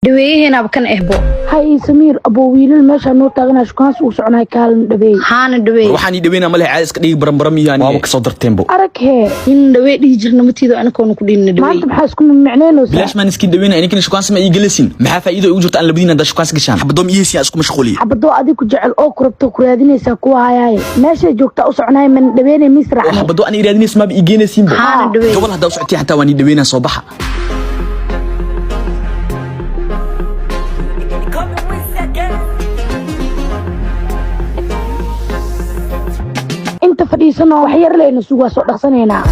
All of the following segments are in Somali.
دويهنا بكن إهبو هاي سمير أبو ويل المشى نو تاغنا شكانس وسعنا كالن دبي هان دوي waxaan dhaweyna maleex caas ka dhig barambaramiyan waa ka soo darteenbo أرك هي إن دوي دي jirna matiido ana koon ku dhin ما دوي أنت بحاسكم معناه bilash ma iski dhaweyna inay shukaan sama ii gelisin maxaa faa'iido ugu jirta aan labadiina da shukaan gashaan xabadom iisi isku mashquuli حبضو أديك جعل أو كربتو كرادينيسا كوا هاي ماشي جوكتا أسعناي من دبيني مصر xabado aan iraadinaysa ma ii geenaysin bo هان دوي gobol hada u socotay xataa waan dhaweyna soo baxa أنت فريسنا وحير لنا سوا سوق دخسنينا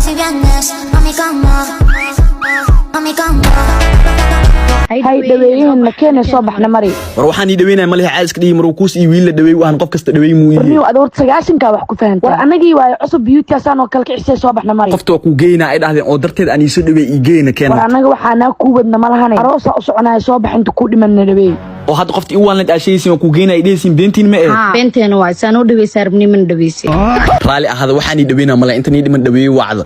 هاي دبيين مكان صباحنا مري war waxaan dhaweyna maleex caas ka dhig maruukus iyo wiil la dhaweey waan qof kasta dhaweey muu برنيو أدور تسجاشن كا وحكو فهمت وأنا واي عصب بيوت ياسان وكلك عسى صباحنا مري qofta ku geeyna ay dhahdeen oo darteed aan isu dhaweey ii geeyna keen وأنا وحنا كوبدنا مالهاني أروسا أسعناي صباح أنت كودي من دبي oo had qofti ii waan la dhaashaysiin ku geeyna ay dheesin beentiin ma ee بنتنا واي سانو دوي ساربني من دويسي raali ahada waxaan dhaweyna maleex inta dhiman dhaweey wacdo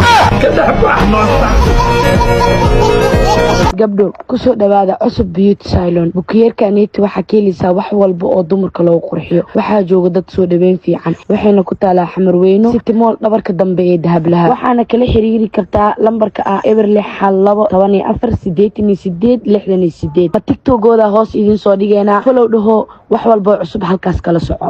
gabdho kusoo dhawaada cusub beauty salon bukiyeerkaaniiti waxaa keeleysaa wax walba oo dumarka loogu qurxiyo waxaa jooga dad soo dhaweyn fiican waxayna ku taalaa xamarweyno city mall dhabarka dambe ee dahablaha waxaana kala xiriiri kartaa lambarka ah eberle xal 2148868 tiktokooda hoos idin soo dhigeena follow dhaho wax walba cusub halkaas kala soco